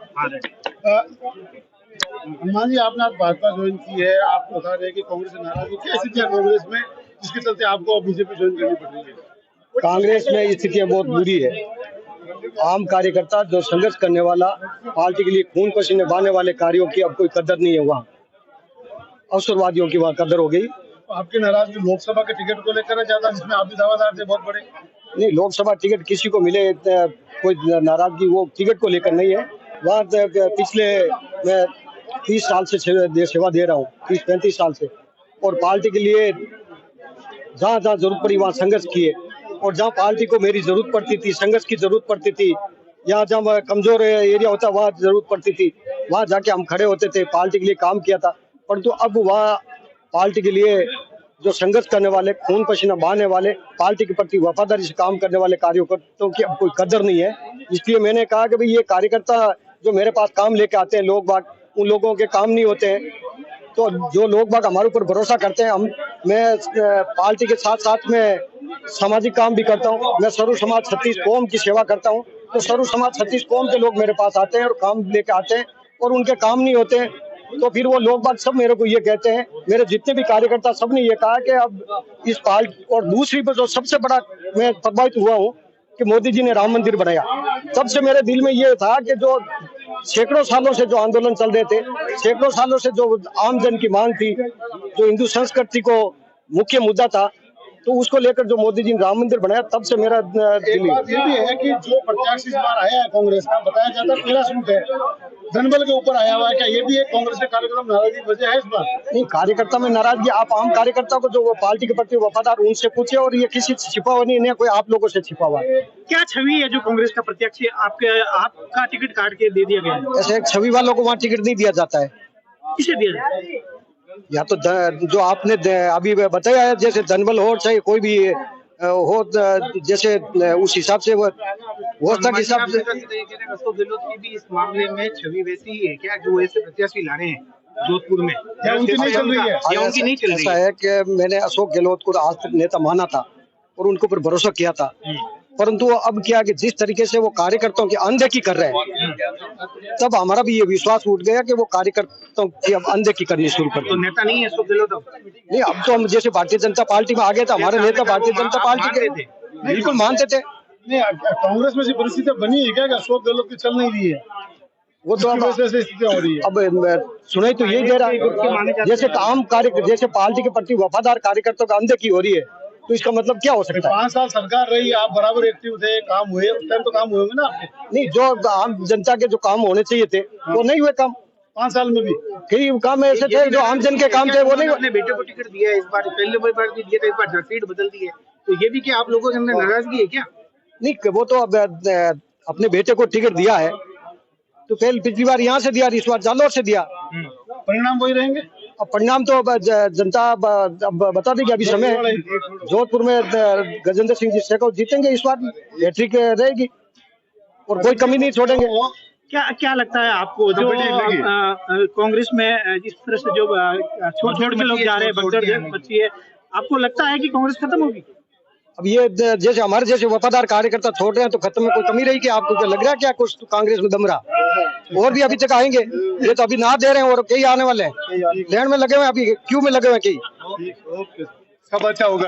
हनुमान जी, आपने आज भाजपा ज्वाइन की है, आप बता रहे हैं कि कांग्रेस से नाराजगी क्या स्थिति है कांग्रेस में, जिसके चलते आपको बीजेपी ज्वाइन करनी पड़ रही है? कांग्रेस में स्थितियां बहुत बुरी है। आम कार्यकर्ता जो संघर्ष करने वाला, पार्टी के लिए खून पसीने बहाने वाले कार्यों की अब कोई कदर नहीं है। वहाँ अवसरवादियों की वहाँ कदर हो गई। तो आपकी नाराजगी लोकसभा के टिकट को लेकर है ज्यादा, जिसमें आप भी दावादार थे बहुत बड़े? नहीं, लोकसभा टिकट किसी को मिले कोई नाराजगी वो टिकट को लेकर नहीं है। वहाँ पिछले मैं 30 साल से सेवा दे रहा हूँ, 30-35 साल से, और पार्टी के लिए जहाँ जहाँ जरूरत पड़ी वहाँ संघर्ष किए, और जहाँ पार्टी को मेरी जरूरत पड़ती थी, संघर्ष की जरूरत पड़ती थी, या जहाँ कमजोर एरिया होता वहाँ जरूरत पड़ती थी, वहाँ जाके हम खड़े होते थे, पार्टी के लिए काम किया था। परंतु अब वहाँ पार्टी के लिए जो संघर्ष करने वाले, खून पसीना बहाने वाले, पार्टी के प्रति वफादारी से काम करने वाले कार्यकर्ताओं की अब कोई कदर नहीं है। इसलिए मैंने कहा कि भाई ये कार्यकर्ता जो मेरे पास काम लेके आते हैं, लोग बाग, उन लोगों के काम नहीं होते हैं। तो जो लोग बाग हमारे ऊपर भरोसा करते हैं, मैं पार्टी के साथ साथ में सामाजिक काम भी करता हूँ। मैं सर्व समाज 36 कौम की सेवा करता हूँ। तो सर्व समाज 36 कौम के लोग मेरे पास आते हैं और काम लेके आते हैं, और उनके काम नहीं होते हैं। तो फिर वो लोग बाग सब मेरे को ये कहते हैं, मेरे जितने भी कार्यकर्ता सब ने ये कहा कि अब इस पार्टी, और दूसरी पर जो सबसे बड़ा मैं प्रभावित हुआ हूँ कि मोदी जी ने राम मंदिर बनाया। तब से मेरे दिल में ये था कि जो सैकड़ों सालों से जो आंदोलन चल रहे थे, सैकड़ों सालों से जो आम जन की मांग थी, जो हिंदू संस्कृति को मुख्य मुद्दा था, तो उसको लेकर जो मोदी जी ने राम मंदिर बनाया, तब से मेरा दिल। ये भी है कि जो प्रत्याशी इस बार आया है कांग्रेस का, बताया जाता है पहला सूट है, धनबल के ऊपर आया हुआ है। क्या ये भी एक कांग्रेस के कार्यकर्ता में नाराजगी वजह है इस बार? नहीं, कार्यकर्ता में नाराजगी आप आम कार्यकर्ता को जो वो पार्टी के प्रति वफादार, उनसे पूछे, और ये किसी से छिपा हुआ नहीं है, कोई आप लोगों से छिपा हुआ। क्या छवि है जो कांग्रेस का प्रत्याशी आपका टिकट काट के दे दिया गया है? ऐसे छवि वालों को वहाँ टिकट नहीं दिया जाता है। किसे दिया जाता है? या तो जो आपने अभी बताया है, जैसे धनबल हो चाहे कोई भी हो, जैसे उस हिसाब से व्यवस्था के हिसाब से। अशोक गहलोत की भी इस मामले में छवि वैसी ही है क्या, जो ऐसे प्रत्याशी लाने हैं जोधपुर में? उनकी नहीं चल रही है? उनकी नहीं चल रही ऐसा है कि मैंने अशोक गहलोत को आज तक नेता माना था और उनके ऊपर भरोसा किया था, परंतु अब क्या कि जिस तरीके से वो कार्यकर्ताओं की अनदेखी कर रहे हैं, तब हमारा भी ये विश्वास उठ गया कि वो कार्यकर्ताओं की अब अनदेखी करनी शुरू कर। तो नेता नहीं है अशोक गहलोत अब? नहीं, अब तो हम जैसे भारतीय जनता पार्टी में आ गए थे, हमारे नेता भारतीय जनता पार्टी के बिल्कुल मानते थे। नहीं, कांग्रेस में से परिस्थितियां बनी है क्या अशोक गहलोत की चल नहीं रही है? वो तो अब स्थितियां हो रही है। अब सुनाई तो यही दे रहा है, जैसे आम जैसे पार्टी के प्रति वफादार कार्यकर्ताओं का अनदेखी हो रही है, तो इसका मतलब क्या हो सकता है? 5 साल सरकार रही, आप बराबर एक्टिव थे, काम हुए, उस टाइम तो काम हुए होंगे ना आपके? नहीं, जो आम जनता के जो काम होने चाहिए थे वो नहीं हुए काम 5 साल में भी। कई काम ऐसे थे जो आम जन के काम थे वो नहीं। अपने बेटे को टिकट दिया है इस बार, पहले बार भी दिया था, इस बार सीट बदल दी है, तो ये भी क्या आप लोगों के अंदर नाराजगी है क्या? नहीं, वो तो अब अपने बेटे को टिकट दिया है, तो पहले पिछली बार यहाँ से दिया, इस बार जालौर से दिया, परिणाम वही रहेंगे। अब परिणाम तो जनता बता देगी। अभी समय जोधपुर में गजेंद्र सिंह जी शेखावत जीतेंगे, इस बार हैट्रिक रहेगी और कोई कमी नहीं छोड़ेंगे। क्या लगता है आपको, जो कांग्रेस में जिस तरह से जो छोड़ के लोग जा रहे हैं, भगदड़ मची है, आपको लगता है कि कांग्रेस खत्म होगी? अब ये जैसे हमारे जैसे वफादार कार्यकर्ता छोड़ रहे हैं, तो खत्म में कोई कमी रही कि आपको क्या लग रहा है क्या कुछ तो कांग्रेस में दम रहा? और भी अभी तक आएंगे, ये तो अभी ना दे रहे हैं, और कई आने वाले हैं, लाइन में लगे हुए हैं, अभी क्यू में लगे हुए हैं कई। सब अच्छा होगा।